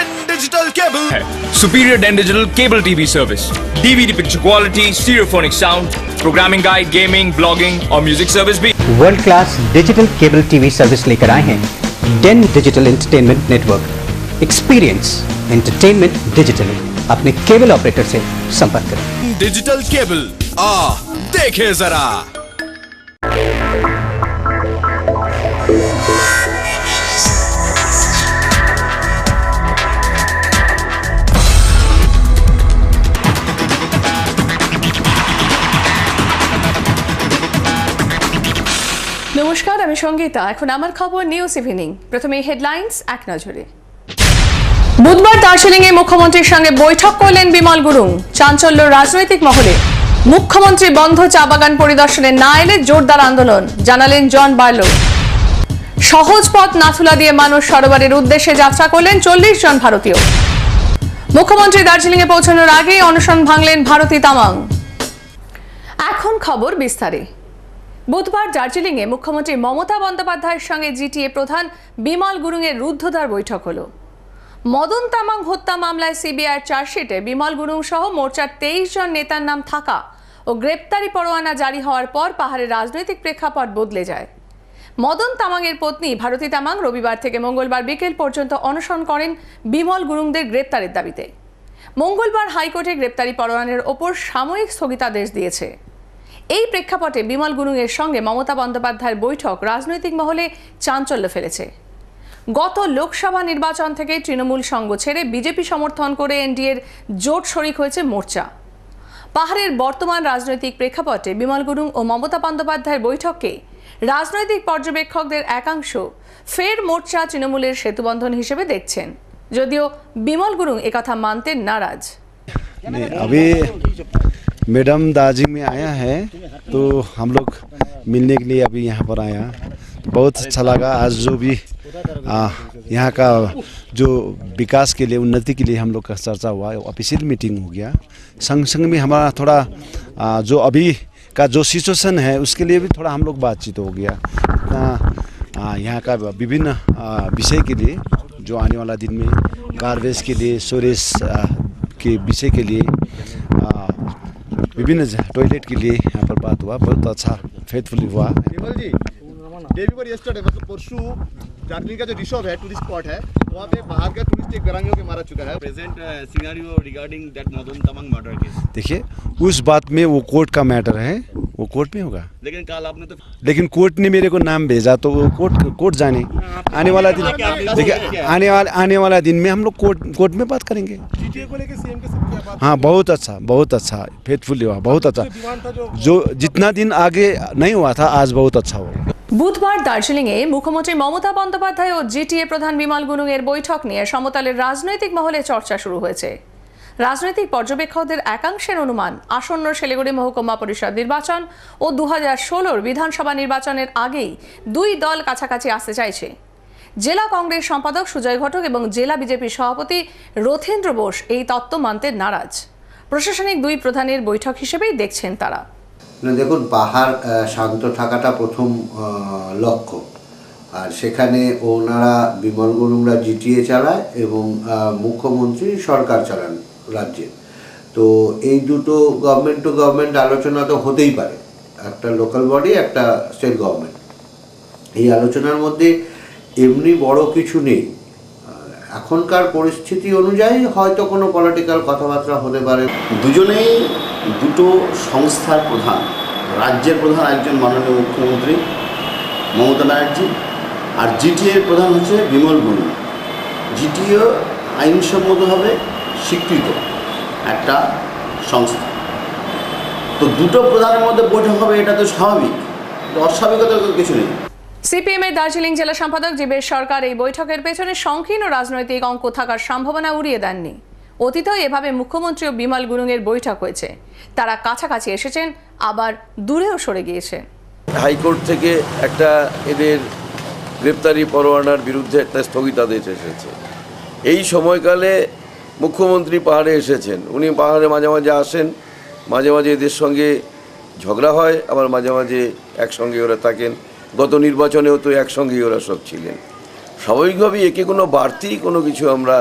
Den Digital Cable है Superior Den Digital Cable TV Service, DVD picture quality, stereophonic sound, programming guide, gaming, blogging और music service भी world class digital cable TV service लेकर आए हैं Den digital entertainment network. Experience entertainment digitally. अपने cable operator से संपर्क करें। Digital cable देखे जरा। নমস্কার, আমি সঙ্গীতা। এখন আমার খবর নিউজ ইভিনিং। প্রথমে হেডলাইন্স এক নজরে। বুধবার দার্জিলিংয়ে মুখ্যমন্ত্রীর সঙ্গে বৈঠক করলেন বিমল গুরুং। চাঞ্চল্য রাজনৈতিক মহলে। মুখ্যমন্ত্রী বন্ধ চা বাগান পরিদর্শনে না এলে জোরদার আন্দোলন, জানালেন জন বার্লো। সহজ পথ নাথুলা দিয়ে মানুষ সরোবরের উদ্দেশ্যে যাত্রা করলেন 40 জন ভারতীয়। মুখ্যমন্ত্রী দার্জিলিংয়ে পৌঁছানোর আগেই অনশন ভাঙলেন ভারতী তামাং। এখন খবর বিস্তারে। বুধবার দার্জিলিংয়ে মুখ্যমন্ত্রী মমতা বন্দ্যোপাধ্যায়ের সঙ্গে জিটিএ প্রধান বিমল গুরুংয়ের রুদ্ধদ্বার বৈঠক হলো। মদন তামাং হত্যা মামলায় সিবিআইয়ের চার্জশিটে বিমল গুরুং সহ মোর্চার 23 জন নেতার নাম থাকা ও গ্রেপ্তারি পরোয়ানা জারি হওয়ার পর পাহাড়ের রাজনৈতিক প্রেক্ষাপট বদলে যায়। মদন তামাংয়ের পত্নী ভারতী তামাং রবিবার থেকে মঙ্গলবার বিকেল পর্যন্ত অনশন করেন বিমল গুরুংদের গ্রেপ্তারের দাবিতে। মঙ্গলবার হাইকোর্টে গ্রেপ্তারি পরোয়ানার ওপর সাময়িক স্থগিতাদেশ দিয়েছে। এই প্রেক্ষাপটে বিমল গুরুংয়ের সঙ্গে মমতা বন্দ্যোপাধ্যায়ের বৈঠক রাজনৈতিক মহলে চাঞ্চল্য ফেলেছে। গত লোকসভা নির্বাচন থেকে তৃণমূল সঙ্গ ছেড়ে বিজেপি সমর্থন করে এনডিএর জোট শরিক হয়েছে মোর্চা। পাহাড়ের বর্তমান রাজনৈতিক প্রেক্ষাপটে বিমল গুরুং ও মমতা বন্দ্যোপাধ্যায়ের বৈঠককে রাজনৈতিক পর্যবেক্ষকদের একাংশ ফের মোর্চা তৃণমূলের সেতুবন্ধন হিসেবে দেখছেন, যদিও বিমল গুরুং একথা মানতে নারাজ। मैडम दार्जिलिंग में आया है तो हम लोग मिलने के लिए अभी यहाँ पर आया, बहुत अच्छा लगा। आज जो भी यहाँ का जो विकास के लिए, उन्नति के लिए हम लोग का चर्चा हुआ, ऑफिशियल मीटिंग हो गया। संग संग में हमारा थोड़ा जो अभी का जो सिचुएशन है उसके लिए भी थोड़ा हम लोग बातचीत हो गया। यहाँ का विभिन्न विषय के लिए, जो आने वाला दिन में गार्बेज के लिए, स्टोरेज के विषय के लिए, विभिन्न टॉयलेट के लिए यहाँ पर बात हुआ। बहुत अच्छा फेथफुली हुआ। विमल जी, डे बिफोर यस्टरडे मतलब परसों दार्जिलिंग का जो रिसोर्ट है, टूरिस्ट स्पॉट है, वहाँ पे बाहर का टूरिस्ट एक बेरंगियों के मारा चुका है। Present scenario regarding that Madan Tamang murder case. देखिए, उस बात में वो कोर्ट का मैटर है, वो कोर्ट में होगा। लेकिन कल आपने तो कोर्ट ने मेरे को नाम भेजा तो वो कोर्ट जाने। आने वाला दिन, देखिए आने वाला दिन में हम लोग कोर्ट में बात करेंगे। जीटीए को लेकर सीएम के साथ क्या बात? हाँ, बहुत अच्छा फेथफुली हुआ, बहुत अच्छा। जो जितना दिन आगे नहीं हुआ था, आज बहुत अच्छा हुआ। বুধবার দার্জিলিংয়ে মুখ্যমন্ত্রী মমতা বন্দ্যোপাধ্যায় ও জিটিএ প্রধান বিমল গুরুংয়ের বৈঠক নিয়ে সমতলের রাজনৈতিক মহলে চর্চা শুরু হয়েছে। রাজনৈতিক পর্যবেক্ষকদের একাংশের অনুমান, আসন্ন শিলিগুড়ি মহকুমা পরিষদ নির্বাচন ও 2016 বিধানসভা নির্বাচনের আগেই দুই দল কাছাকাছি আসতে চাইছে। জেলা কংগ্রেস সম্পাদক সুজয় ঘটক এবং জেলা বিজেপি সভাপতি রথীন্দ্র বোস এই তত্ত্ব মানতে নারাজ। প্রশাসনিক দুই প্রধানের বৈঠক হিসেবেই দেখছেন তারা। দেখুন, পাহাড় শান্ত থাকাটা প্রথম লক্ষ্য, আর সেখানে ওনারা বিমল গুরুংরা জিটিএ চালায় এবং মুখ্যমন্ত্রী সরকার চালান রাজ্যে। তো এই দুটো গভর্নমেন্ট টু গভর্নমেন্ট আলোচনা তো হতেই পারে, একটা লোকাল বডি, একটা স্টেট গভর্নমেন্ট। এই আলোচনার মধ্যে এমনি বড় কিছু নেই। এখনকার পরিস্থিতি অনুযায়ী হয়তো কোনো পলিটিক্যাল কথাবার্তা হতে পারে। দুজনেই দুটো সংস্থার প্রধান, রাজ্যের প্রধান একজন মাননীয় মুখ্যমন্ত্রী মমতা ব্যানার্জি, আর জিটিএর প্রধান হচ্ছে বিমল গুরুং। জিটিএ আইনসম্মতভাবে স্বীকৃত একটা সংস্থা। তো দুটো প্রধানের মধ্যে বৈঠক হবে, এটা তো স্বাভাবিক, অস্বাভাবিকতা কিছু নেই। সিপিএমের দার্জিলিং জেলা সম্পাদক জীবেশ সরকার এই বৈঠকের পেছনে সংকীর্ণ রাজনৈতিক অঙ্ক থাকার সম্ভাবনা উড়িয়ে দেননি। অতীতেও এভাবে মুখ্যমন্ত্রী ও বিমল গুরুংয়ের বৈঠক হয়েছে। তারা কাছাকাছি এসেছেন, আবার দূরেও সরে গিয়েছে। হাইকোর্ট থেকে একটা এদের গ্রেপ্তারি পরোয়ানার বিরুদ্ধে একটা স্থগিতাদেশ এসেছে। এই সময়কালে মুখ্যমন্ত্রী পাহাড়ে এসেছেন। উনি পাহাড়ে মাঝে মাঝে আসেন, মাঝে মাঝে এদের সঙ্গে ঝগড়া হয়, আবার মাঝে মাঝে একসঙ্গে ওরা থাকেন। গত নির্বাচনেও তো একসঙ্গেই ওরা সব ছিলেন। স্বাভাবিকভাবেই একে কোনো বাড়তি কোনো কিছু আমরা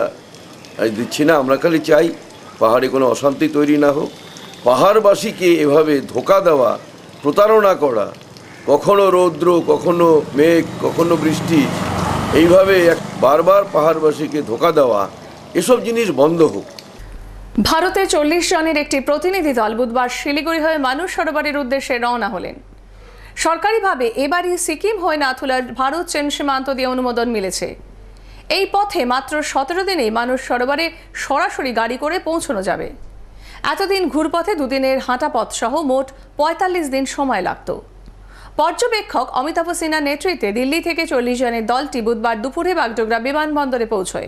আজ দিচ্ছি না। আমরা খালি চাই পাহাড়ে কোনো অশান্তি তৈরি না হোক। পাহাড়বাসীকে এভাবে ধোকা দেওয়া, প্রতারণা করা, কখনো রৌদ্র, কখনো মেঘ, কখনো বৃষ্টি, এইভাবে বারবার পাহাড়বাসীকে ধোকা দেওয়া, এসব জিনিস বন্ধ হোক। ভারতে 40 জনের একটি প্রতিনিধি দল বুধবার শিলিগুড়ি হয়ে মানুষ সরোবরের উদ্দেশ্যে রওনা হলেন। সরকারিভাবে এবারই সিকিম হয়ে নাথুলার ভারত চীন সীমান্ত দিয়ে অনুমোদন মিলেছে। এই পথে মাত্র 17 দিনেই মানুষ সরোবরে সরাসরি গাড়ি করে পৌঁছানো যাবে। এতদিন ঘুরপথে 2 দিনের হাঁটা পথ সহ মোট 45 দিন সময় লাগত। পর্যবেক্ষক অমিতাভ সিনহার নেতৃত্বে দিল্লি থেকে 40 জনের দলটি বুধবার দুপুরে বাগডোগরা বিমানবন্দরে পৌঁছয়।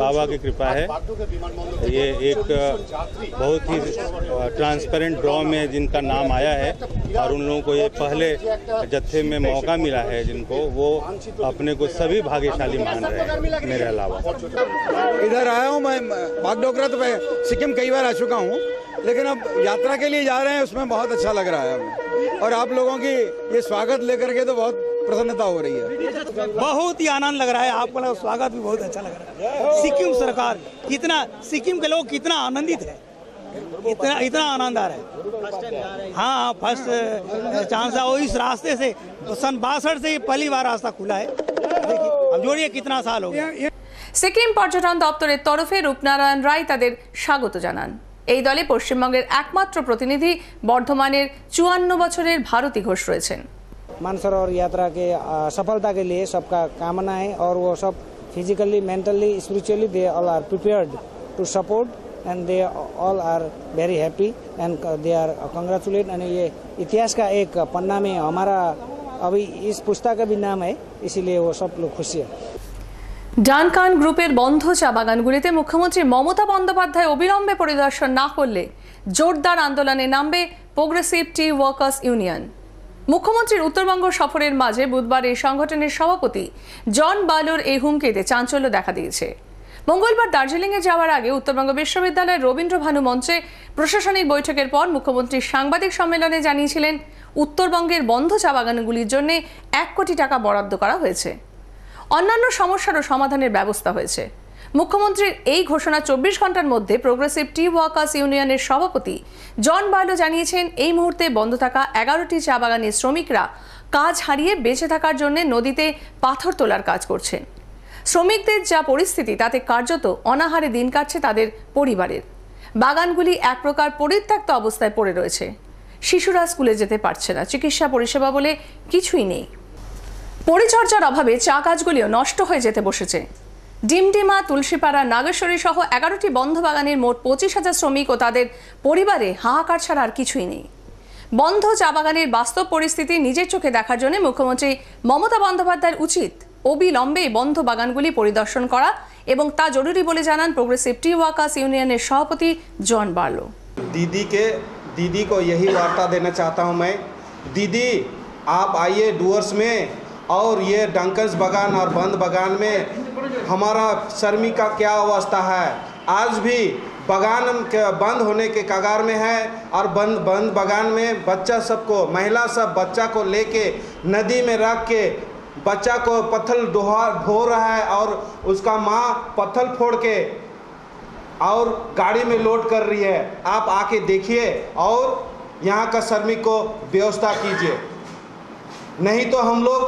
बाबा की कृपा है। ये एक बहुत ही ट्रांसपेरेंट ड्रॉ में जिनका नाम आया है और उन लोगों को ये पहले जत्थे में मौका मिला है, जिनको वो अपने को सभी भाग्यशाली मान रहे हैं मेरे अलावा। इधर आया हूँ मैं बागडोगरा, तो मैं सिक्किम कई बार आ चुका हूँ, लेकिन अब यात्रा के लिए जा रहे हैं, उसमें बहुत अच्छा लग रहा है हमें। और आप लोगों की ये स्वागत लेकर के तो बहुत प्रसन्नता हो रही है। बहुत ही आनंद लग रहा है। आपका स्वागत भी बहुत अच्छा लग रहा है। सिक्किम सरकार कितना, सिक्किम के लोग कितना आनंदित है, इतना आनंद आ रहा है। हाँ, फर्स्ट चांस है। और इस रास्ते से सन 62 से पहली बार रास्ता खुला है। देखिए अब जोड़िए कितना साल हो गया। সিকিম পর্যটন দপ্তরের তরফে রূপনারায়ণ রায় তাদের স্বাগত জানান। এই দলে পশ্চিমবঙ্গের একমাত্র প্রতিনিধি বর্ধমানের 54 বছরের ভারতী ঘোষ রয়েছেন। मानसरोवर यात्रा के सफलता के लिए सबका कामना है और वो सब physically, mentally, spiritually they all are prepared to support and they all are very happy and they are congratulate. And ये इतिहास का एक पन्ना में हमारा अभी इस पुस्तक का भी नाम है, इसीलिए वो सब लोग खुशी है। ডানকান গ্রুপের বন্ধ চা বাগানগুলিতে মুখ্যমন্ত্রী মমতা বন্দ্যোপাধ্যায় অবিলম্বে পরিদর্শন না করলে জোরদার আন্দোলনে নামবে প্রোগ্রেসিভ টি ওয়ার্কার্স ইউনিয়ন। মুখ্যমন্ত্রীর উত্তরবঙ্গ সফরের মাঝে বুধবার এই সংগঠনের সভাপতি জন বার্লোর এই হুমকিতে চাঞ্চল্য দেখা দিয়েছে। মঙ্গলবার দার্জিলিংয়ে যাওয়ার আগে উত্তরবঙ্গ বিশ্ববিদ্যালয়ের রবীন্দ্র ভানু মঞ্চে প্রশাসনিক বৈঠকের পর মুখ্যমন্ত্রী সাংবাদিক সম্মেলনে জানিয়েছিলেন উত্তরবঙ্গের বন্ধ চা বাগানগুলির জন্য 1 কোটি টাকা বরাদ্দ করা হয়েছে। অন্যান্য সমস্যারও সমাধানের ব্যবস্থা হয়েছে। মুখ্যমন্ত্রীর এই ঘোষণা 24 ঘন্টার মধ্যে প্রোগ্রেসিভ টি ওয়ার্কার্স ইউনিয়নের সভাপতি জন বার্লো জানিয়েছেন এই মুহূর্তে বন্ধ থাকা 11টি চা বাগানের শ্রমিকরা কাজ হারিয়ে বেঁচে থাকার জন্য নদীতে পাথর তোলার কাজ করছেন। শ্রমিকদের যা পরিস্থিতি তাতে কার্যত অনাহারে দিন কাটছে তাদের পরিবারের। বাগানগুলি এক প্রকার পরিত্যক্ত অবস্থায় পড়ে রয়েছে। শিশুরা স্কুলে যেতে পারছে না, চিকিৎসা পরিষেবা বলে কিছুই নেই। পরিচর্যার অভাবে চা গাছগুলিও নষ্ট হয়ে যেতে বসেছে। ডিমডিমা, তুলসীপাড়া, নাগেশ্বরী সহ 11টি বন্ধ বাগানের মোট 25,000 শ্রমিক ও তাদের পরিবারে হাহাকার ছাড়া আর কিছুই নেই। বন্ধ চা বাগানের বাস্তব পরিস্থিতি নিজের চোখে দেখার জন্য মুখ্যমন্ত্রী মমতা বন্দ্যোপাধ্যায়ের উচিত অবিলম্বে বন্ধ বাগানগুলি পরিদর্শন করা এবং তা জরুরি বলে জানান প্রোগ্রেসিভ টি ওয়ার্কার্স ইউনিয়নের সভাপতি জন বার্লো। दीदी को यही वार्ता देना चाहता हूँ मैं। दीदी आप आइए डूअर्स में, और ये डंकन्स बागान और बंद बागान में हमारा श्रमिक का क्या अवस्था है। आज भी बागान बंद होने के कगार में है और बंद बागान में बच्चा सबको, महिला सब बच्चा को लेके नदी में रख के बच्चा को पत्थर ढो रहा है और उसका माँ पत्थर फोड़ के और गाड़ी में लोड कर रही है। आप आके देखिए और यहाँ का श्रमिक को व्यवस्था कीजिए, नहीं तो हम लोग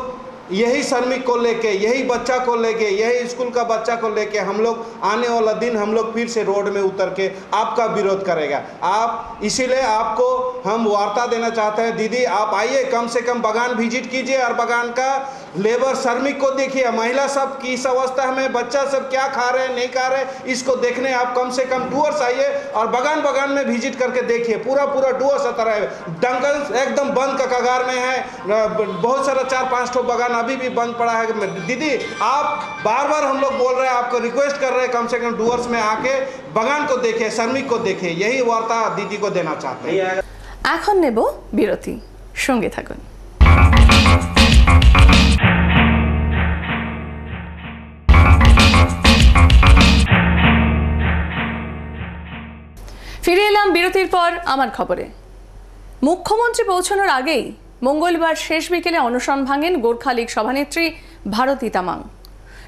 यही श्रमिक को लेके, यही बच्चा को लेके, यही स्कूल का बच्चा को लेके हम लोग आने वाला दिन हम लोग फिर से रोड में उतर के आपका विरोध करेगा। आप इसीलिए आपको हम वार्ता देना चाहते हैं। दीदी आप आइए, कम से कम बागान विजिट कीजिए और बागान का लेबर श्रमिक को देखिए, महिला सब किस अवस्था में, बच्चा सब क्या खा रहे हैं नहीं खा रहे, इसको देखने आप कम से कम डूअर्स आइए और बागान में विजिट करके देखिए। पूरा डूअर्स आता है। डंकल एकदम बंद का कगार में है। बहुत सारा 4-5 ठो बागान अभी भी बंद पड़ा है। दीदी आप बार हम लोग बोल रहे हैं, आपको रिक्वेस्ट कर रहे हैं, कम से कम डूअर्स में आके बागान को देखे, श्रमिक को देखे। यही वार्ता दीदी को देना चाहते हैं। এখন নেব বিরতি, সঙ্গে থাকুন। ফিরে এলাম বিরতির পর আমার খবরে। মুখ্যমন্ত্রী পৌঁছানোর আগেই মঙ্গলবার শেষ বিকেলে অনশন ভাঙেন গোর্খা লীগ সভানেত্রী ভারতী তামাং।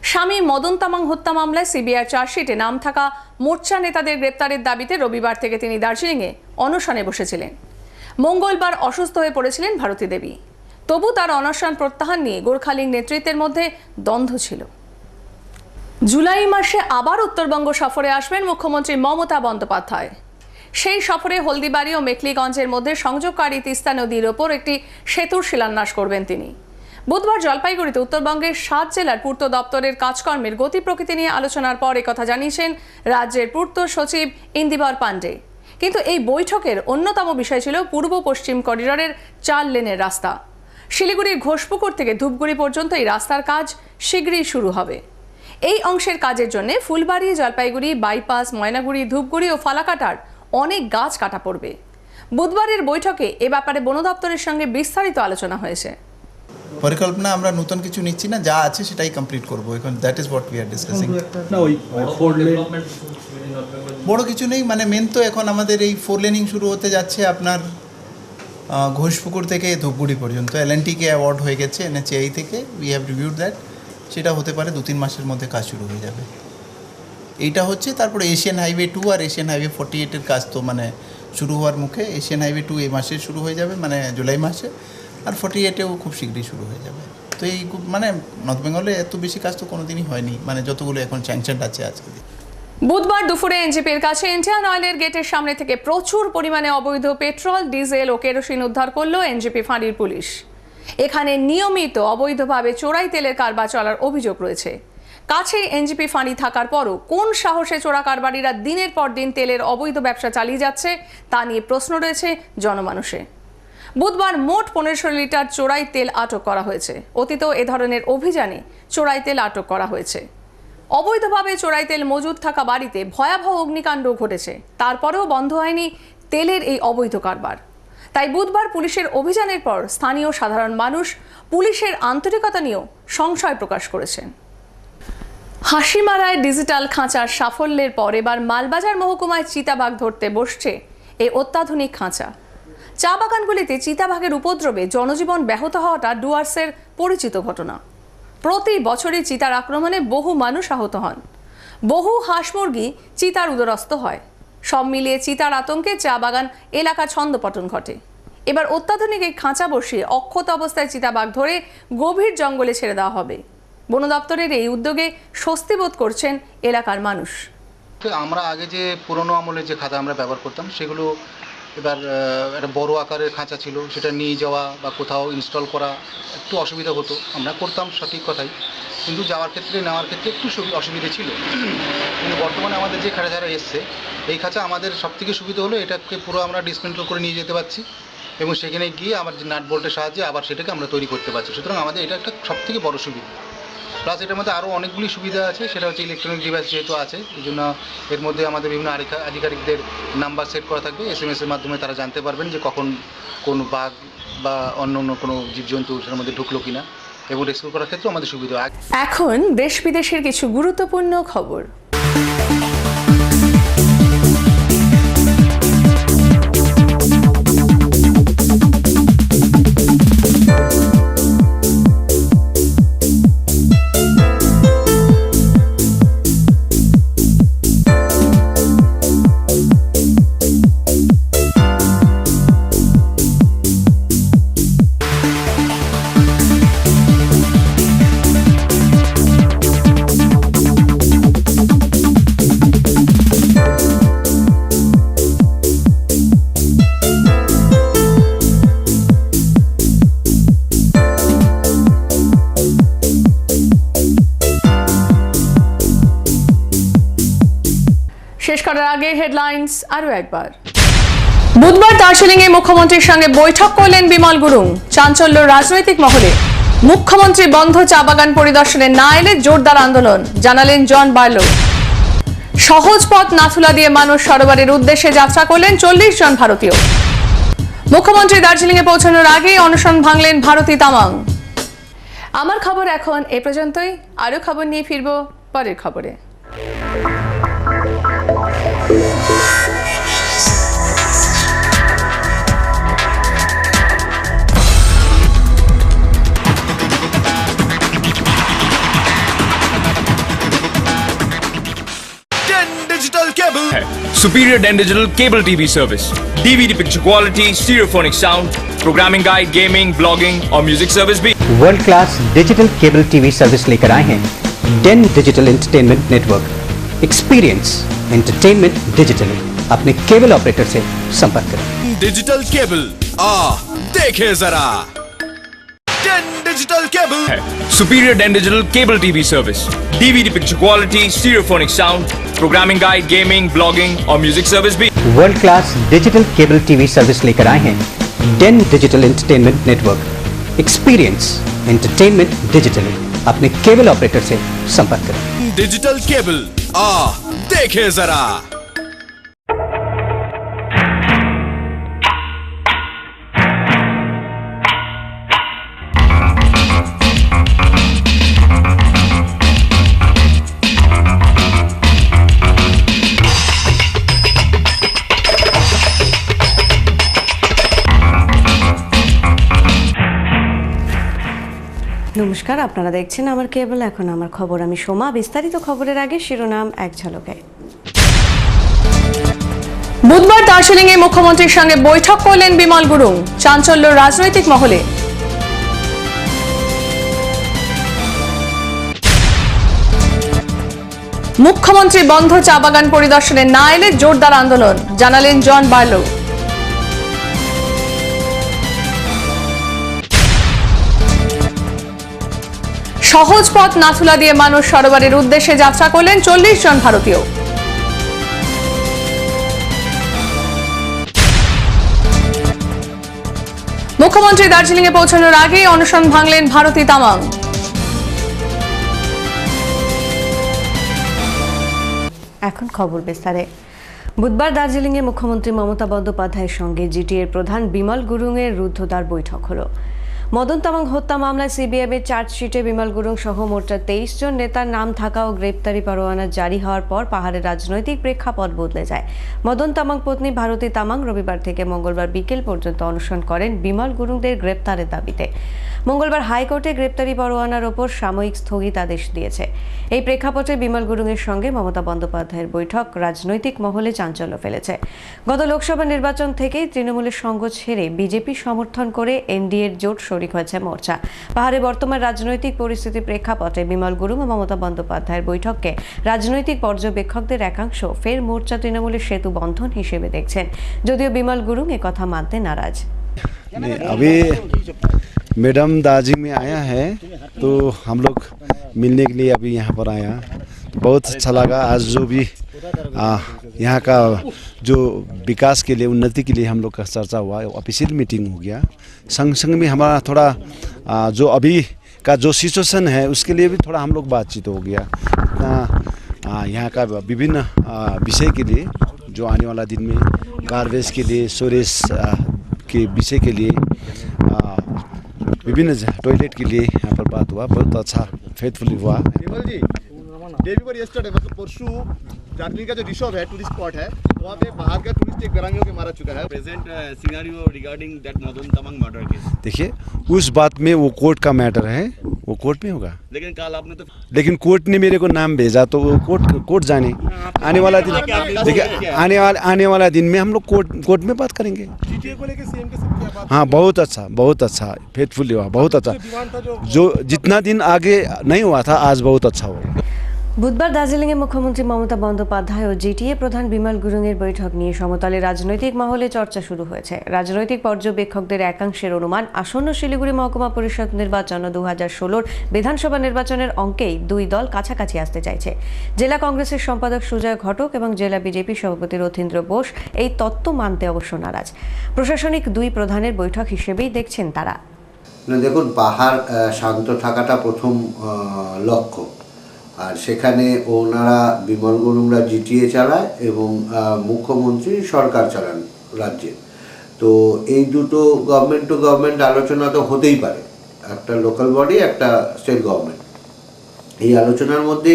স্বামী মদন তামাং হত্যা মামলায় সিবিআই চার্জশিটে নাম থাকা মোর্চা নেতাদের গ্রেপ্তারের দাবিতে রবিবার থেকে তিনি দার্জিলিংয়ে অনশনে বসেছিলেন। মঙ্গলবার অসুস্থ হয়ে পড়েছিলেন ভারতী দেবী। তবু তার অনশন প্রত্যাহার নিয়ে গোর্খালিগ নেতৃত্বের মধ্যে দ্বন্দ্ব ছিল। জুলাই মাসে আবার উত্তরবঙ্গ সফরে আসবেন মুখ্যমন্ত্রী মমতা বন্দ্যোপাধ্যায়। সেই সফরে হলদিবাড়ি ও মেখলিগঞ্জের মধ্যে সংযোগকারী তিস্তা নদীর ওপর একটি সেতুর শিলান্যাস করবেন তিনি। বুধবার জলপাইগুড়িতে উত্তরবঙ্গের 7 জেলার পূর্ত দপ্তরের কাজকর্মের গতি প্রকৃতি নিয়ে আলোচনার পর একথা জানিয়েছেন রাজ্যের পূর্ত সচিব ইন্দিবর পান্ডে। কিন্তু এই বৈঠকের অন্যতম বিষয় ছিল পূর্ব পশ্চিম করিডোরের 4 লেনের রাস্তা। শিলিগুড়ির ঘোষপুকুর থেকে ধূপগুড়ি পর্যন্ত এই রাস্তার কাজ শীঘ্রই শুরু হবে। এই অংশের কাজের জন্য ফুলবাড়ি, জলপাইগুড়ি, বাইপাস, ময়নাগুড়ি, ধূপগুড়ি ও ফালাকাটার অনেক গাছ কাটা পড়বে। বুধবারের বৈঠকে এ ব্যাপারে বন দপ্তরের সঙ্গে বিস্তারিত আলোচনা হয়েছে। পরিকল্পনা আমরা নতুন কিছু নিচ্ছি না, যা আছে সেটাই কমপ্লিট করব এখন। That is what we are discussing. বড় কিছু নেই, মানে মেন তো এখন আমাদের এই 4 লেনিং শুরু হতে যাচ্ছে আপনার ঘোষপুকুর থেকে ধূপগুড়ি পর্যন্ত। LNT-কে অ্যাওয়ার্ড হয়ে গেছে NHAI থেকে, উই হ্যাভ রিভিউড দ্যাট। সেটা হতে পারে 2-3 মাসের মধ্যে কাজ শুরু হয়ে যাবে। এইটা হচ্ছে, তারপরে এশিয়ান হাইওয়ে 2 আর এশিয়ান হাইওয়ে 48-এর কাজ তো মানে শুরু হওয়ার মুখে। এশিয়ান হাইওয়ে 2 এই মাসে শুরু হয়ে যাবে, মানে জুলাই মাসে, আর 48-এও খুব শীঘ্রই শুরু হয়ে যাবে। তো এই মানে নর্থ বেঙ্গলে এত বেশি কাজ তো কোনোদিনই হয়নি, মানে যতগুলো এখন স্যাংশনড আছে আজকে। বুধবার দুপুরে এনজিপির কাছে ইন্ডিয়ান অয়েলের গেটের সামনে থেকে প্রচুর পরিমাণে অবৈধ পেট্রোল, ডিজেল ও কেরোসিন উদ্ধার করল এনজিপি ফাঁড়ির পুলিশ। এখানে নিয়মিত অবৈধভাবে চোরাই তেলের কারবার চলার অভিযোগ রয়েছে। কাছেই এনজিপি ফাঁড়ি থাকার পরও কোন সাহসে চোরা কারবারিরা দিনের পর দিন তেলের অবৈধ ব্যবসা চালিয়ে যাচ্ছে তা নিয়ে প্রশ্ন রয়েছে জনমানুষে। বুধবার মোট 1500 লিটার চোরাই তেল আটক করা হয়েছে। অতীতেও এ ধরনের অভিযানে চোরাই তেল আটক করা হয়েছে। অবৈধভাবে চোরাই তেল মজুদ থাকা বাড়িতে ভয়াবহ অগ্নিকাণ্ড ঘটেছে, তারপরেও বন্ধ হয়নি তেলের এই অবৈধ কারবার। তাই বুধবার পুলিশের অভিযানের পর স্থানীয় সাধারণ মানুষ পুলিশের আন্তরিকতা নিয়েও সংশয় প্রকাশ করেছেন। হাসিমারায় ডিজিটাল খাঁচার সাফল্যের পর এবার মালবাজার মহকুমায় চিতাবাঘ ধরতে বসছে এই অত্যাধুনিক খাঁচা। চা বাগানগুলিতে চিতাবাঘের উপদ্রবে জনজীবন ব্যাহত হওয়াটা ডুয়ার্সের পরিচিত ঘটনা। প্রতি বছরই চিতার আক্রমণে বহু মানুষ আহত হন, বহু হাঁস মুরগি চিতার উদরস্থ হয়। সব মিলিয়ে চিতার আতঙ্কে চা বাগান এলাকা ছন্দপতন ঘটে। এবার অত্যাধুনিক এই খাঁচা বসিয়ে অক্ষত অবস্থায় চিতাবাঘ ধরে গভীর জঙ্গলে ছেড়ে দেওয়া হবে। বন দপ্তরের এই উদ্যোগে স্বস্তি বোধ করছেন এলাকার মানুষ। আমরা আগে যে পুরনো আমলের যে খাঁচা আমরা ব্যবহার করতাম, সেগুলো এবার একটা বড় আকারের খাঁচা ছিল, সেটা নিয়ে যাওয়া বা কোথাও ইনস্টল করা একটু অসুবিধা হতো। আমরা করতাম সঠিক কথাই, কিন্তু যাওয়ার ক্ষেত্রে নেওয়ার ক্ষেত্রে একটু অসুবিধা ছিল। কিন্তু বর্তমানে আমাদের যে খাঁচা এসছে, এই খাঁচা আমাদের সবথেকে সুবিধা হলো এটাকে পুরো আমরা ডিসমেন্টল করে নিয়ে যেতে পারছি এবং সেখানে গিয়ে আবার যে নাট বোল্টের সাহায্যে আবার সেটাকে আমরা তৈরি করতে পারছি। সুতরাং আমাদের এটা একটা সবথেকে বড় সুবিধা। প্লাস এটার মধ্যে আরও অনেকগুলি সুবিধা আছে, সেটা হচ্ছে ইলেকট্রনিক ডিভাইস যেহেতু আছে, এই জন্য এর মধ্যে আমাদের বিভিন্ন আধিকারিকদের নাম্বার সেট করা থাকবে। SMS-এর মাধ্যমে তারা জানতে পারবেন যে কখন কোন বাঘ বা অন্য কোনো জীবজন্তু সেটার মধ্যে ঢুকলো কিনা, এবং রেস্কিউ করার ক্ষেত্রে আমাদের সুবিধা। এখন দেশ বিদেশের কিছু গুরুত্বপূর্ণ খবর। শেষ করার আগে হেডলাইন্স আরো একবার। বুধবার দার্জিলিংয়ে মুখ্যমন্ত্রীর সঙ্গে বৈঠক করলেন বিমল গুরুং। চাঞ্চল্য রাজনৈতিক মহলে। মুখ্যমন্ত্রী বন্ধ চা বাগান পরিদর্শনে না এলে জোরদার আন্দোলন, জানালেন জন বার্লো। সহজ পথ নাথুলা দিয়ে মানুষ সরোবরের উদ্দেশ্যে যাত্রা করলেন 40 জন ভারতীয়। মুখ্যমন্ত্রী দার্জিলিংয়ে পৌঁছানোর আগেই অনশন ভাঙলেন ভারতী তামাং। আমার খবর এখন এ পর্যন্তই। আরো খবর নিয়ে ফিরব পরের খবরে। डिजिटल केबल है superior Den digital cable TV service, DVD picture quality, stereophonic sound, programming guide, gaming, blogging और म्यूजिक सर्विस भी। World class digital cable TV service लेकर आए हैं Den digital entertainment network. Experience entertainment digitally. अपने केबल ऑपरेटर से संपर्क करें। डिजिटल केबल देखे जरा। डेन डिजिटल केबल है superior Den digital cable TV service, DVD picture quality, stereophonic sound, programming guide, gaming, blogging और म्यूजिक सर्विस भी। World class digital cable TV service लेकर आए हैं Den digital entertainment network. Experience entertainment digitally. अपने cable operator से संपर्क करें। डिजिटल केबल देखे जरा। নমস্কার, আপনারা দেখছেন আমার কেবল, এখন আমার খবর। আমি সোমা। বিস্তারিত খবরের আগে শিরোনাম এক ঝলকে। বুধবার দার্জিলিং এ মুখ্যমন্ত্রীর সঙ্গে বৈঠক করলেন বিমল গুরুং। চাঞ্চল্য রাজনৈতিক মহলে। মুখ্যমন্ত্রী বন্ধ চা বাগান পরিদর্শনে না এলে জোরদার আন্দোলন, জানালেন জন বার্লো। সহজ পথ নাথুলা দিয়ে মানুষ সরোবরের উদ্দেশ্যে যাত্রা করলেন 40 জন ভারতীয়। মুখ্যমন্ত্রী দার্জিলিং এ পৌঁছানোর আগেই অনশন ভাঙলেন ভারতী তামাং। এখন খবর বিস্তারে। বুধবার দার্জিলিংয়ে মুখ্যমন্ত্রী মমতা বন্দ্যোপাধ্যায়ের সঙ্গে জিটিএর প্রধান বিমল গুরুংয়ের রুদ্ধদ্বার বৈঠক হলো। মদন তামাং হত্যা মামলায় সিবিআইয়ের চার্জশিটে বিমল গুরুং সহ মোট 23 জন নেতার নাম থাকা ও গ্রেপ্তারি পরোয়ানা জারি হওয়ার পর পাহাড়ের রাজনৈতিক প্রেক্ষাপট বদলে যায়। মদন তামাং পত্নী ভারতী তামাং রবিবার থেকে মঙ্গলবার বিকেল পর্যন্ত অনশন করেন বিমল গুরুংদের গ্রেপ্তারের দাবিতে। মঙ্গলবার হাইকোর্টে গ্রেপ্তারি পরোয়ানার ওপর সাময়িক স্থগিতাদেশ দিয়েছে। এই প্রেক্ষাপটে বিমল গুরুংয়ের সঙ্গে মমতা বন্দ্যোপাধ্যায়ের বৈঠক রাজনৈতিক মহলে চাঞ্চল্য ফেলেছে। গত লোকসভা নির্বাচন থেকেই তৃণমূলের সঙ্গ ছেড়ে বিজেপি সমর্থন করে এনডিএর জোট শরিক হয়েছে মোর্চা। পাহাড়ে বর্তমান রাজনৈতিক পরিস্থিতির প্রেক্ষাপটে বিমল গুরুং ও মমতা বন্দ্যোপাধ্যায়ের বৈঠককে রাজনৈতিক পর্যবেক্ষকদের একাংশ ফের মোর্চা তৃণমূলের সেতু বন্ধন হিসেবে দেখছেন, যদিও বিমল গুরুং একথা মানতে নারাজ। अभी मैडम दार्जिलिंग में आया है तो हम लोग मिलने के लिए अभी यहाँ पर आया, बहुत अच्छा लगा। आज जो भी यहाँ का जो विकास के लिए, उन्नति के लिए हम लोग का चर्चा हुआ, ऑफिशियल मीटिंग हो गया। संग संग में हमारा थोड़ा जो अभी का जो सिचुएशन है उसके लिए भी थोड़ा हम लोग बातचीत हो गया। यहाँ का विभिन्न विषय के लिए, जो आने वाला दिन में गार्बेज के लिए, स्टोरेज के विषय के लिए, विभिन्न टॉयलेट के लिए यहाँ पर बात हुआ। बहुत अच्छा फेथफुली हुआ। विमल जी, डे बिफोर यस्टरडे मतलब परसों दार्जिलिंग का जो रिसोर्ट है, टूरिस्ट स्पॉट है, वहाँ पे बाहर का टूरिस्ट एक बेरंगियों के मारा चुका है। Present scenario regarding that Madan Tamang murder case. देखिए, उस बात में वो कोर्ट का मैटर है, वो कोर्ट में होगा। लेकिन कल आपने तो कोर्ट ने मेरे को नाम भेजा तो वो कोर्ट जाने। आने वाला दिन, देखिए आने वाला दिन में हम लोग कोर्ट में बात करेंगे। हाँ, बहुत अच्छा फेथफुली हुआ, बहुत अच्छा। जो जितना दिन आगे नहीं हुआ था, आज बहुत अच्छा हुआ। বুধবার দার্জিলিংয়ে মুখ্যমন্ত্রী মমতা বন্দ্যোপাধ্যায় ও জিটিএ প্রধান বিমল গুরুংয়ের বৈঠক নিয়ে সমতলে রাজনৈতিক মহলে চর্চা শুরু হয়েছে। রাজনৈতিক পর্যবেক্ষকদের একাংশের অনুমান, আসন্ন শিলিগুড়ি মহকুমা পরিষদ নির্বাচন ও 2016 বিধানসভা নির্বাচনের অঙ্কেই দুই দল কাছাকাছি আসতে চাইছে। জেলা কংগ্রেসের সম্পাদক সুজয় ঘটক এবং জেলা বিজেপি সভাপতি রথীন্দ্র বোস এই তত্ত্ব মানতে অবশ্য নারাজ। প্রশাসনিক দুই প্রধানের বৈঠক হিসেবেই দেখছেন তারা। দেখুন, পাহাড় শান্ত থাকাটা প্রথম লক্ষ্য, আর সেখানে ওনারা বিমল গুরুংরা জিটিএ চালায় এবং মুখ্যমন্ত্রী সরকার চালান রাজ্যে। তো এই দুটো গভর্নমেন্ট টু গভর্নমেন্ট আলোচনা তো হতেই পারে, একটা লোকাল বডি, একটা স্টেট গভর্নমেন্ট। এই আলোচনার মধ্যে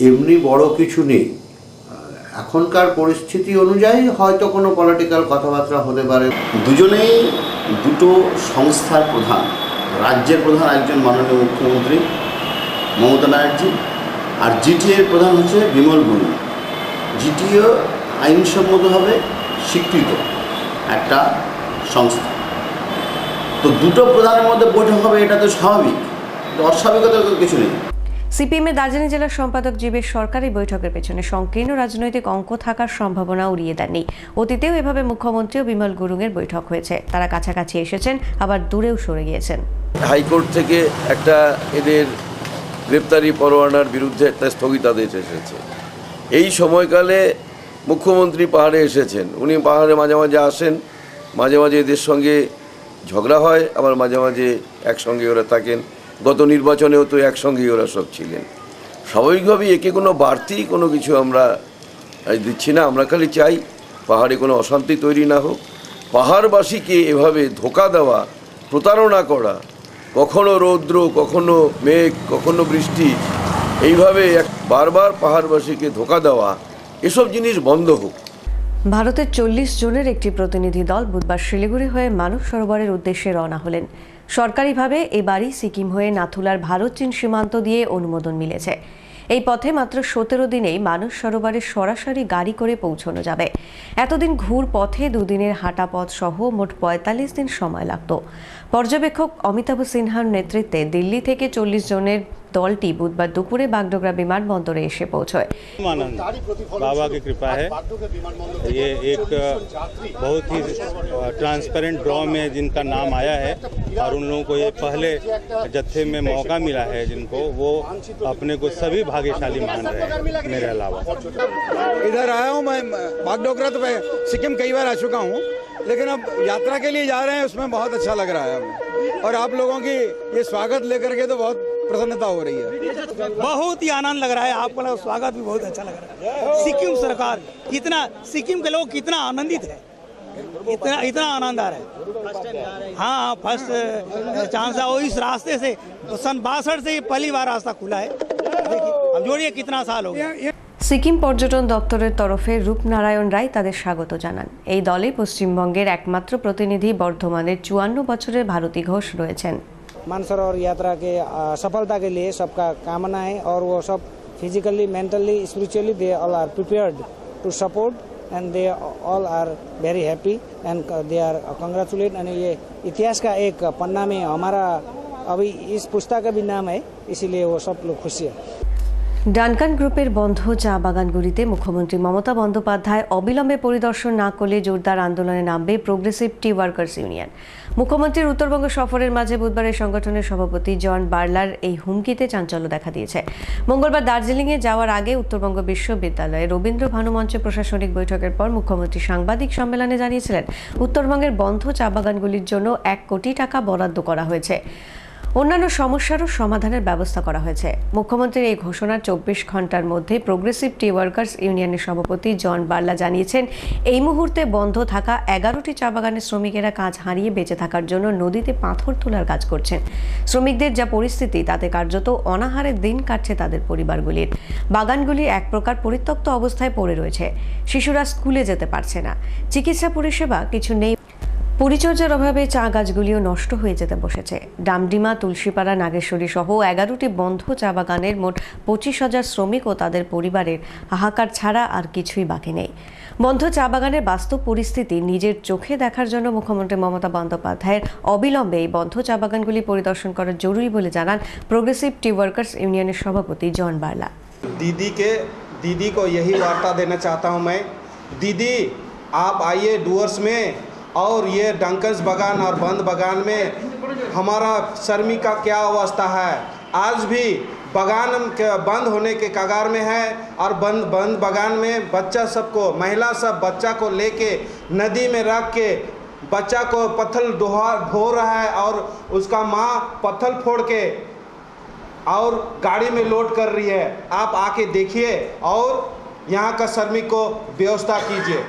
এমনি বড় কিছু নেই। এখনকার পরিস্থিতি অনুযায়ী হয়তো কোনো পলিটিক্যাল কথাবার্তা হতে পারে। দুজনেই দুটো সংস্থার প্রধান, রাজ্যের প্রধান একজন মাননীয় মুখ্যমন্ত্রী মমতা ব্যানার্জি, আর জিটিএর প্রধান হচ্ছে বিমল গুরুং। জিটিও আইনসম্মতভাবে স্বীকৃত একটা সংস্থা। তো দুটো প্রধানের মধ্যে বৈঠক হবে, এটা তো স্বাভাবিক, অস্বাভাবিকতার কিছু নেই। সিপিএমের দার্জিলিং জেলার সম্পাদক জীবের সরকারি বৈঠকের পেছনে সংকীর্ণ রাজনৈতিক অঙ্ক থাকার সম্ভাবনা উড়িয়ে দেননি। অতীতেও এভাবে মুখ্যমন্ত্রী ও বিমল গুরুংয়ের বৈঠক হয়েছে, তারা কাছাকাছি এসেছেন, আবার দূরেও সরে গিয়েছেন। হাইকোর্ট থেকে একটা এদের গ্রেপ্তারি পরোয়ানার বিরুদ্ধে একটা স্থগিতাদেশ এসেছে। এই সময়কালে মুখ্যমন্ত্রী পাহাড়ে এসেছেন, উনি পাহাড়ে মাঝে মাঝে আসেন, মাঝে মাঝে এদের সঙ্গে ঝগড়া হয়, আবার মাঝে মাঝে একসঙ্গে ওরা থাকেন। গত নির্বাচনেও তো একসঙ্গেই ওরা সব ছিলেন। স্বাভাবিকভাবেই একে কোনো বাড়তি কোনো কিছু আমরা দিচ্ছি না। আমরা খালি চাই পাহাড়ে কোনো অশান্তি তৈরি না হোক। পাহাড়বাসীকে এভাবে ধোঁকা দেওয়া, প্রতারণা করা, কখনো রৌদ্র, কখনো মেঘ, কখনো বৃষ্টি, এইভাবে বারবার পাহাড়বাসীকে ধোঁকা দেওয়া, এসব জিনিস বন্ধ হোক। ভারতের 40 জনের একটি প্রতিনিধি দল বুধবার শিলিগুড়ি হয়ে মানস সরোবরের উদ্দেশ্যে রওনা হলেন। সরকারিভাবে এবারই সিকিম হয়ে নাথুলার ভারত চীন সীমান্ত দিয়ে অনুমোদন মিলেছে। এই পথে মাত্র 17 দিনেই মানস সরোবরে সরাসরি গাড়ি করে পৌঁছানো যাবে। এতদিন ঘুর পথে দুদিনের হাঁটা পথ সহ মোট 45 দিন সময় লাগত। পর্যবেক্ষক অমিতাভ সিনহার নেতৃত্বে দিল্লি থেকে 40 জনের দলটি বুধবার দুপুরে বাগডোগরা বিমানবন্দরে এসে পৌঁছয়। बाबा की कृपा है, ये एक बहुत ही ट्रांसपेरेंट ड्रॉ में जिनका नाम आया है और उन लोगों को ये पहले जत्थे में मौका मिला है, जिनको वो अपने को सभी भाग्यशाली मान रहे हैं मेरे अलावा। इधर आया हूँ मैं बागडोगरा, तो मैं सिक्किम कई बार आ चुका हूँ, लेकिन अब यात्रा के लिए जा रहे हैं, उसमें बहुत अच्छा लग रहा है हमें। और आप लोगों की ये स्वागत लेकर के तो बहुत प्रसन्नता हो रही है। बहुत ही आनंद लग रहा है, आपका स्वागत भी बहुत अच्छा लग रहा है। सिक्किम सरकार कितना, सिक्किम के लोग कितना आनंदित है, इतना आनंद आ रहा है। हाँ, फर्स्ट चांस है। और इस रास्ते से सन 62 से ये पहली बार रास्ता खुला है। देखिए अब जोड़िए कितना साल हो गया। সিকিম পর্যটন দপ্তরের তরফে রূপনারায়ণ রায় তাদের স্বাগত জানান। এই দলে পশ্চিমবঙ্গের একমাত্র প্রতিনিধি বর্ধমানের 54 বছরের ভারতী ঘোষ রয়েছেন। मानसरोवर यात्रा के सफलता के लिए सबका कामना है, और वो सब physically, mentally, spiritually they all are prepared to support, and they all are very happy and they are congratulate. And ये इतिहास का एक पन्ना में हमारा अभी इस पुस्तक का भी नाम है, इसीलिए वो सब लोग खुशी है। ডানকান গ্রুপের বন্ধ চা বাগানগুলিতে মুখ্যমন্ত্রী মমতা বন্দ্যোপাধ্যায় অবিলম্বে পরিদর্শন না করলে জোরদার আন্দোলনে নামবে প্রোগ্রেসিভ টি ওয়ার্কার্স ইউনিয়ন। মুখ্যমন্ত্রীর উত্তরবঙ্গ সফরের মাঝে বুধবার এই সংগঠনের সভাপতি জন বার্লার এই হুমকিতে চাঞ্চল্য দেখা দিয়েছে। মঙ্গলবার দার্জিলিংয়ে যাওয়ার আগে উত্তরবঙ্গ বিশ্ববিদ্যালয়ে রবীন্দ্র ভানুমঞ্চে প্রশাসনিক বৈঠকের পর মুখ্যমন্ত্রী সাংবাদিক সম্মেলনে জানিয়েছিলেন, উত্তরবঙ্গের বন্ধ চা বাগানগুলির জন্য 1 কোটি টাকা বরাদ্দ করা হয়েছে। অন্যান্য সমস্যারও সমাধানের ব্যবস্থা করা হয়েছে। মুখ্যমন্ত্রীর এই ঘোষণার 24 ঘন্টার মধ্যে প্রোগ্রেসিভ টি ওয়ার্কার্স ইউনিয়নের সভাপতি জন বার্লা জানিয়েছেন, এই মুহূর্তে বন্ধ থাকা 11টি চা বাগানের শ্রমিকেরা কাজ হারিয়ে বেঁচে থাকার জন্য নদীতে পাথর তোলার কাজ করছেন। শ্রমিকদের যা পরিস্থিতি, তাতে কার্যত অনাহারে দিন কাটছে তাদের পরিবারগুলির। বাগানগুলি এক প্রকার পরিত্যক্ত অবস্থায় পড়ে রয়েছে। শিশুরা স্কুলে যেতে পারছে না, চিকিৎসা পরিষেবা কিছু নেই। পরিচর্যার অভাবে চা গাছগুলিও নষ্ট হয়ে যেতে বসেছে। ডামডিমা, তুলসীপাড়া, নাগেশ্বরী সহ 11টি বন্ধ চা বাগানের মোট 25,000 শ্রমিক ও তাদের পরিবারের হাহাকার ছাড়া আর কিছুই বাকি নেই। বন্ধ চা বাগানের বাস্তব পরিস্থিতি নিজের চোখে দেখার জন্য মুখ্যমন্ত্রী মমতা বন্দ্যোপাধ্যায়ের অবিলম্বে এই বন্ধ চা বাগানগুলি পরিদর্শন করা জরুরি বলে জানান প্রোগ্রেসিভ টি ওয়ার্কার্স ইউনিয়নের সভাপতি জন বার্লা। दीदी को यही वार्ता देना चाहता हूँ मैं। दीदी आप आइए डूअर्स में, और ये डंकन्स बागान और बंद बागान में हमारा श्रमिक का क्या अवस्था है। आज भी बागान बंद होने के कगार में है, और बंद बागान में बच्चा सबको, महिला सब बच्चा को लेके नदी में रख के बच्चा को पत्थर ढो रहा है, और उसका माँ पत्थर फोड़ के और गाड़ी में लोड कर रही है। आप आके देखिए और यहाँ का श्रमिक को व्यवस्था कीजिए,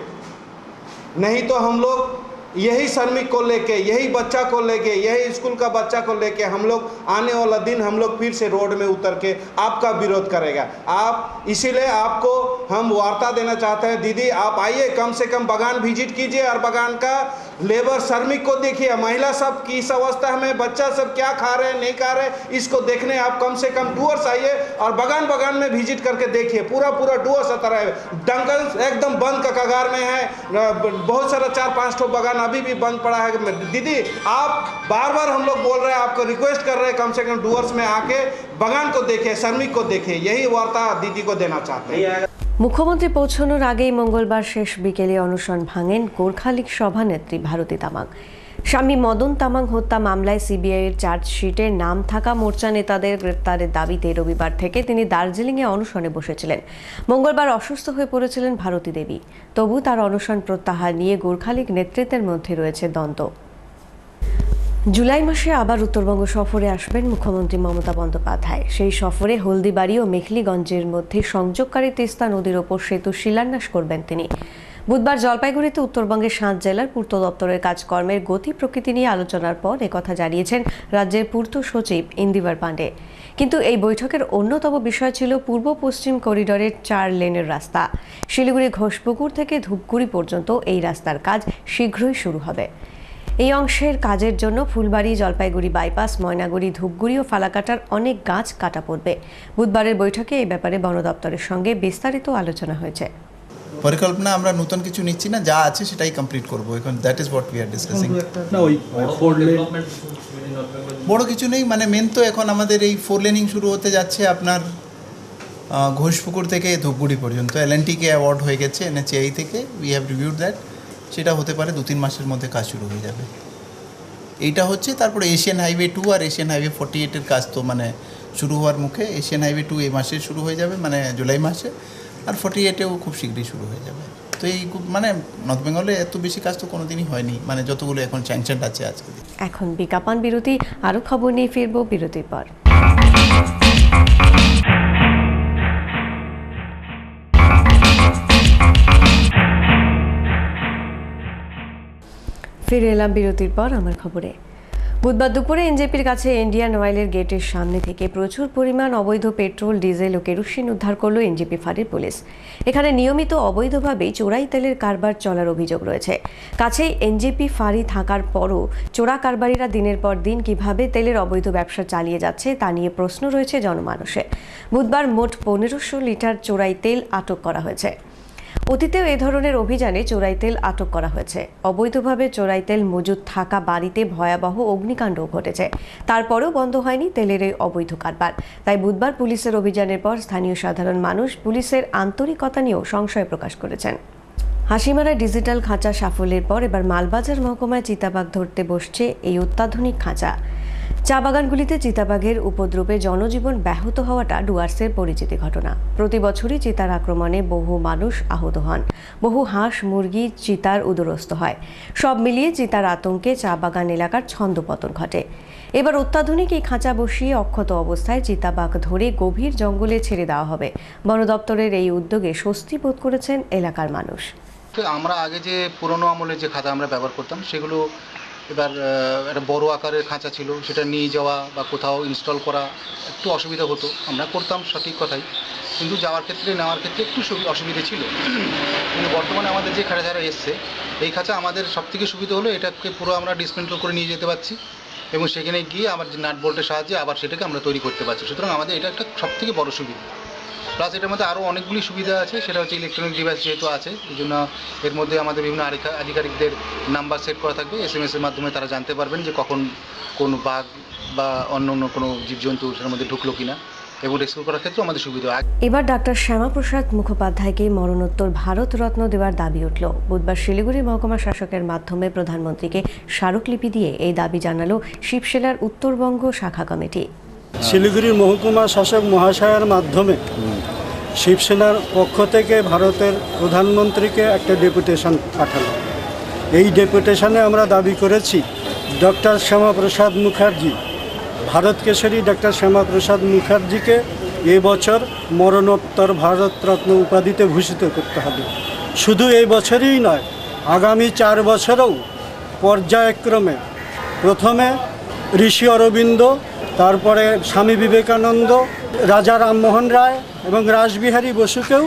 नहीं तो हम लोग यही श्रमिक को लेके, यही बच्चा को लेके, यही स्कूल का बच्चा को लेके हम लोग आने वाला दिन हम लोग फिर से रोड में उतर के आपका विरोध करेगा। आप इसीलिए आपको हम वार्ता देना चाहते हैं, दीदी आप आइए, कम से कम बागान विजिट कीजिए और बागान का लेबर श्रमिक को देखिए, महिला सब किस अवस्था में, बच्चा सब क्या खा रहे हैं नहीं खा रहे, इसको देखने आप कम से कम डूअर्स आइए और बगान बगान में विजिट करके देखिए। पूरा डूअर्स आता है, डंकल एकदम बंद का कगार में है, बहुत सारा 4-5 ठो बगान अभी भी बंद पड़ा है। दीदी आप बार बार हम लोग बोल रहे हैं, आपको रिक्वेस्ट कर रहे हैं, कम से कम डूअर्स में आके बगान को देखे, श्रमिक को देखे, यही वार्ता दीदी को देना चाहते हैं। মুখ্যমন্ত্রী পৌঁছানোর আগেই মঙ্গলবার শেষ বিকেলে অনশন ভাঙেন গোর্খালিগ সভানেত্রী ভারতী তামাং। স্বামী মদন তামাং হত্যা মামলায় সিবিআইয়ের চার্জশিটে নাম থাকা মোর্চা নেতাদের গ্রেপ্তারের দাবিতে রবিবার থেকে তিনি দার্জিলিংয়ে অনশনে বসেছিলেন। মঙ্গলবার অসুস্থ হয়ে পড়েছিলেন ভারতী দেবী, তবু তার অনশন প্রত্যাহার নিয়ে গোর্খালিগ নেতৃত্বের মধ্যে রয়েছে দ্বন্দ্ব। জুলাই মাসে আবার উত্তরবঙ্গ সফরে আসবেন মুখ্যমন্ত্রী মমতা বন্দ্যোপাধ্যায়। সেই সফরে হলদিবাড়ি ও মেখলিগঞ্জের মধ্যে সংযোগকারী তিস্তা নদীর ওপর সেতু শিলান্যাস করবেন তিনি। বুধবার জলপাইগুড়িতে উত্তরবঙ্গের 7 জেলার পূর্ত দপ্তরের কাজকর্মের গতি প্রকৃতি নিয়ে আলোচনার পর একথা জানিয়েছেন রাজ্যের পূর্ত সচিব ইন্দিবর পাণ্ডে। কিন্তু এই বৈঠকের অন্যতম বিষয় ছিল পূর্ব পশ্চিম করিডোরের 4 লেনের রাস্তা। শিলিগুড়ি ঘোষপুকুর থেকে ধূপগুড়ি পর্যন্ত এই রাস্তার কাজ শীঘ্রই শুরু হবে। এই অংশের কাজের জন্য ফুলবাড়ি, জলপাইগুড়ি বাইপাস, ময়নাগুড়ি, ধূপগুড়ি ও ফালাকাটার অনেক গাছ কাটা পড়বে। বুধবারের বৈঠকে এই ব্যাপারে বন দপ্তরের সঙ্গে বিস্তারিত আলোচনা হয়েছে। পরিকল্পনা আমরা নতুন কিছু নিচ্ছি না, যা আছে সেটাই কমপ্লিট করব এখন। That is what we are discussing. বড় কিছু নেই, মানে মেন তো এখন আমাদের এই 4 লেনিং শুরু হতে যাচ্ছে আপনার ঘোষপুকুর থেকে ধূপগুড়ি পর্যন্ত। এলএনটিকে অ্যাওয়ার্ড হয়ে গেছে এনএচএআই থেকে, উই হ্যাভ রিভিউড দ্যাট। সেটা হতে পারে 2-3 মাসের মধ্যে কাজ শুরু হয়ে যাবে। এইটা হচ্ছে, তারপরে এশিয়ান হাইওয়ে 2 আর এশিয়ান হাইওয়ে 48-এর কাজ তো মানে শুরু হওয়ার মুখে। এশিয়ান হাইওয়ে 2 এই মাসে শুরু হয়ে যাবে, মানে জুলাই মাসে, আর 48-এও খুব শীঘ্রই শুরু হয়ে যাবে। তো এই মানে নর্থ বেঙ্গলে এত বেশি কাজ তো কোনোদিনই হয়নি, মানে যতগুলো এখন স্যাংশন আছে আজকে। এখন বিজ্ঞাপন বিরতি, আরও খবর নিয়ে ফিরবো বিরতির পর। ফিরে এলাম বিরতির পর আমার খবরে। বুধবার দুপুরে এনজেপির কাছে ইন্ডিয়ান অয়েলের গেটের সামনে থেকে প্রচুর পরিমাণ অবৈধ পেট্রোল, ডিজেল ও কেরোসিন উদ্ধার করল এনজেপি ফাঁড়ির পুলিশ। এখানে নিয়মিত অবৈধভাবেই চোরাই তেলের কারবার চলার অভিযোগ রয়েছে। কাছেই এনজেপি ফাঁড়ি থাকার পরও চোরা কারবারিরা দিনের পর দিন কিভাবে তেলের অবৈধ ব্যবসা চালিয়ে যাচ্ছে তা নিয়ে প্রশ্ন রয়েছে জনমানসে। বুধবার মোট 1500 লিটার চোরাই তেল আটক করা হয়েছে। অতীতেও এ ধরনের অভিযানে চোরাই তেল আটক করা হয়েছে। অবৈধভাবে চোরাই তেল মজুদ থাকা বাড়িতে ভয়াবহ অগ্নিকাণ্ডও ঘটেছে। তারপরেও বন্ধ হয়নি তেলের এই অবৈধ কারবার। তাই বুধবার পুলিশের অভিযানের পর স্থানীয় সাধারণ মানুষ পুলিশের আন্তরিকতা নিয়েও সংশয় প্রকাশ করেছেন। হাসিমারা ডিজিটাল খাঁচা সাফল্যের পর এবার মালবাজার মহকুমায় চিতাবাঘ ধরতে বসছে এই অত্যাধুনিক খাঁচা। চা বাগানগুলিতে চিতাবাঘের উপদ্রবে জনজীবন ব্যাহত হওয়াটা ডুয়ার্সের পরিচিতি ঘটনা। প্রতি বছরই চিতার আক্রমণে বহু মানুষ আহত হন, বহু হাঁস মুরগি চিতার উদরস্থ হয়। সব মিলিয়ে চিতার আতঙ্কে চা বাগান এলাকার ছন্দপতন ঘটে। এবার অত্যাধুনিক এই খাঁচা বসিয়ে অক্ষত অবস্থায় চিতাবাঘ ধরে গভীর জঙ্গলে ছেড়ে দেওয়া হবে। বন দপ্তরের এই উদ্যোগে স্বস্তি বোধ করেছেন এলাকার মানুষ। আমরা আগে যে পুরনো আমলের যে খাঁচা আমরা ব্যবহার করতাম, সেগুলো এবার একটা বড় আকারের খাঁচা ছিল, সেটা নিয়ে যাওয়া বা কোথাও ইনস্টল করা একটু অসুবিধা হতো। আমরা করতাম সঠিক কথাই, কিন্তু যাওয়ার ক্ষেত্রে নেওয়ার ক্ষেত্রে একটু অসুবিধা ছিল। কিন্তু বর্তমানে আমাদের যে খাঁচা এসছে, এই খাঁচা আমাদের সবথেকে সুবিধা হলো এটাকে পুরো আমরা ডিসমেন্টল করে নিয়ে যেতে পারছি এবং সেখানে গিয়ে আবার যে নাট বোল্টের সাহায্যে আবার সেটাকে আমরা তৈরি করতে পারছি। সুতরাং আমাদের এটা একটা সবথেকে বড় সুবিধা। প্লাস এটার মধ্যে আরও অনেকগুলি সুবিধা আছে, সেটা হচ্ছে ইলেকট্রনিক ডিভাইস যেহেতু আছে, এই জন্য এর মধ্যে আমাদের বিভিন্ন আধিকারিকদের নাম্বার সেট করা থাকবে। SMS-এর মাধ্যমে তারা জানতে পারবেন যে কখন কোন বাঘ বা অন্য কোনো জীবজন্তু সেটার মধ্যে ঢুকলো কিনা, এবং রেস্কিউ করার ক্ষেত্রে আমাদের সুবিধা। এবার ডাক্তার শ্যামাপ্রসাদ মুখোপাধ্যায়কে মরণোত্তর ভারত রত্ন দেওয়ার দাবি উঠল। বুধবার শিলিগুড়ি মহকুমা শাসকের মাধ্যমে প্রধানমন্ত্রীকে স্মারকলিপি দিয়ে এই দাবি জানালো শিবসেনার উত্তরবঙ্গ শাখা কমিটি। শিলিগুড়ির মহকুমা শাসক মহাশয়ের মাধ্যমে শিবসেনার পক্ষ থেকে ভারতের প্রধানমন্ত্রীকে একটা ডেপুটেশন পাঠানো। এই ডেপুটেশনে আমরা দাবি করেছি ডক্টর শ্যামাপ্রসাদ মুখার্জি, ভারত কেশরী ডক্টর শ্যামাপ্রসাদ মুখার্জিকে এবছর মরণোত্তর ভারতরত্ন উপাধিতে ভূষিত করতে হবে। শুধু এই বছরই নয়, আগামী 4 বছরেও পর্যায়ক্রমে প্রথমে ঋষি অরবিন্দ, তারপরে স্বামী বিবেকানন্দ, রাজা রামমোহন রায় এবং রাসবিহারী বসুকেও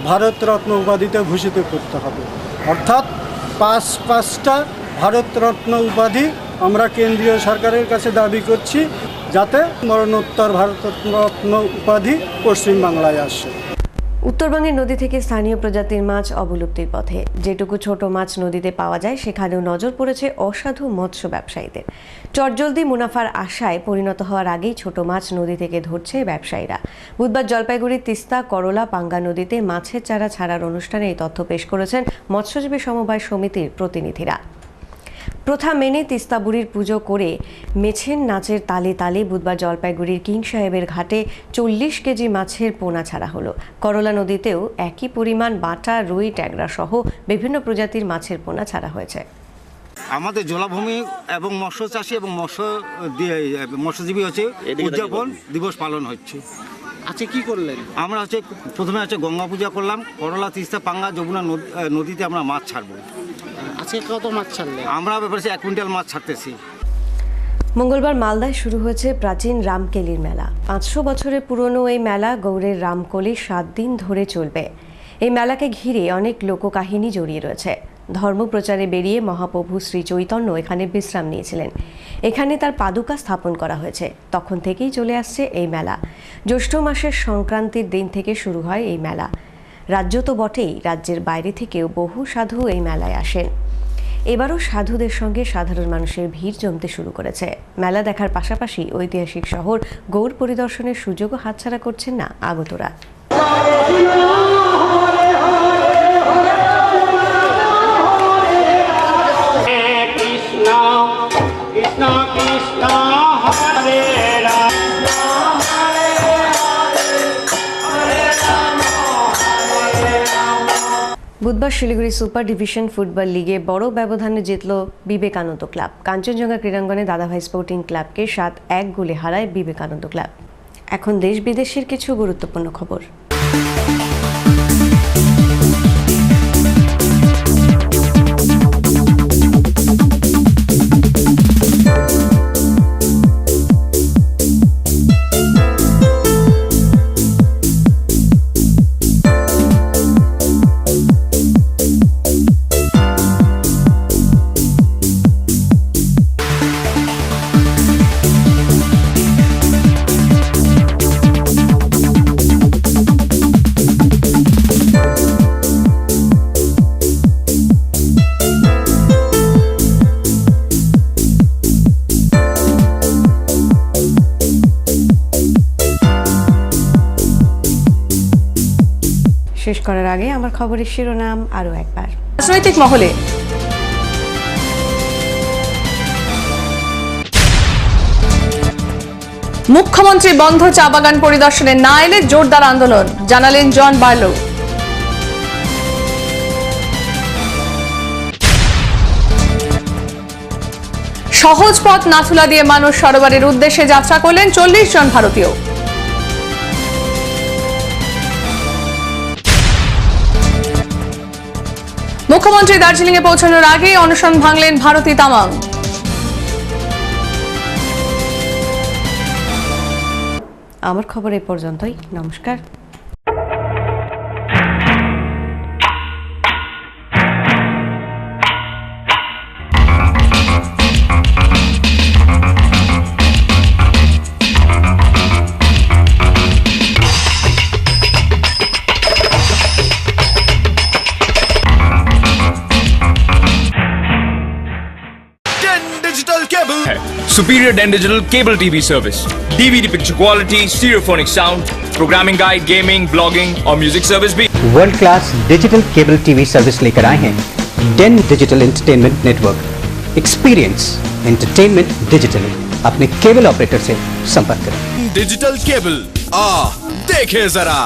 ভারতরত্ন উপাধিতে ভূষিত করতে হবে। অর্থাৎ 5টা ভারতরত্ন উপাধি আমরা কেন্দ্রীয় সরকারের কাছে দাবি করছি, যাতে মরণোত্তর ভারতরত্ন উপাধি পশ্চিমবাংলায় আসে। উত্তরবঙ্গের নদী থেকে স্থানীয় প্রজাতির মাছ অবলুপ্তির পথে। যেটুকু ছোট মাছ নদীতে পাওয়া যায় সেখানেও নজর পড়েছে অসাধু মৎস্য ব্যবসায়ীদের। চটজলদি মুনাফার আশায় পরিণত হওয়ার আগেই ছোট মাছ নদী থেকে ধরছে ব্যবসায়ীরা। বুধবার জলপাইগুড়ির তিস্তা করলা পাঙ্গা নদীতে মাছের চারা ছাড়ার অনুষ্ঠানে এই তথ্য পেশ করেছেন মৎস্যজীবী সমবায় সমিতির প্রতিনিধিরা। প্রথা মেনে তিস্তা বুড়ির পুজো করে মেছেন নাচের তালে তালে বুধবার জলপাইগুড়ির কিং সাহেবের ঘাটে 40 কেজি মাছের পোনা ছাড়া হলো। করলা নদীতেও একই পরিমাণ বাটা, রুই, ট্যাংরা সহ বিভিন্ন প্রজাতির মাছের পোনা ছাড়া হয়েছে। আমাদের জলাভূমি এবং মৎস্য চাষী এবং মৎস্যজীবী হচ্ছে উদযাপন দিবস পালন হচ্ছে। আচ্ছা, কি করলেন? আমরা প্রথমে গঙ্গা পূজা করলাম। করলা, তিস্তা, পাঙ্গা, যমুনা নদীতে আমরা মাছ ছাড়বো। আজকে কত মাছ ছাড়লেন? আমরা ব্যাপারে 1 কুইন্টাল মাছ ছাড়তেছি। মঙ্গলবার মালদায় শুরু হয়েছে প্রাচীন রামকেলির মেলা। 500 বছরের পুরনো এই মেলা গৌড়ের রামকলি 7 দিন ধরে চলবে। এই মেলাকে ঘিরে অনেক লোককাহিনী জড়িয়ে রয়েছে। ধর্মপ্রচারে বেরিয়ে মহাপ্রভু শ্রী চৈতন্য এখানে বিশ্রাম নিয়েছিলেন। এখানে তার পাদুকা স্থাপন করা হয়েছে। তখন থেকেই চলে আসছে এই মেলা। জ্যৈষ্ঠ মাসের সংক্রান্তির দিন থেকে শুরু হয় এই মেলা। রাজ্য তো বটেই, রাজ্যের বাইরে থেকেও বহু সাধু এই মেলায় আসেন। এবারও সাধুদের সঙ্গে সাধারণ মানুষের ভিড় জমতে শুরু করেছে। মেলা দেখার পাশাপাশি ঐতিহাসিক শহর গৌড় পরিদর্শনের সুযোগও হাতছাড়া করছেন না আগতরা। বুধবার শিলিগুড়ি সুপার ডিভিশন ফুটবল লিগে বড় ব্যবধানে জিতল বিবেকানন্দ ক্লাব। কাঞ্চনজঙ্ঘা ক্রীড়াঙ্গনে দাদাভাই স্পোর্টিং ক্লাবকে 7-1 গোলে হারায় বিবেকানন্দ ক্লাব। এখন দেশ বিদেশের কিছু গুরুত্বপূর্ণ খবর। শেষ করার আগে আমার খবরের শিরোনাম আরও একবার। রাজনৈতিক মহলে মুখ্যমন্ত্রী বন্ধ চা বাগান পরিদর্শনে না এলে জোরদার আন্দোলন, জানালেন জন বার্লো। সহজ পথ নাথুলা দিয়ে মানুষ সরোবরের উদ্দেশ্যে যাত্রা করলেন 40 জন ভারতীয়। মুখ্যমন্ত্রী দার্জিলিং এ পৌঁছানোর আগে অনশন ভাঙলেন ভারতী তামাং। আমার খবর এই পর্যন্তই। নমস্কার। Superior Den Digital Cable TV Service, DVD picture quality, stereophonic sound, programming guide, gaming, blogging और music service भी। World class digital cable TV service लेकर आए हैं Den digital entertainment network. Experience entertainment digitally. अपने केबल ऑपरेटर से संपर्क करें। Digital cable देखे जरा।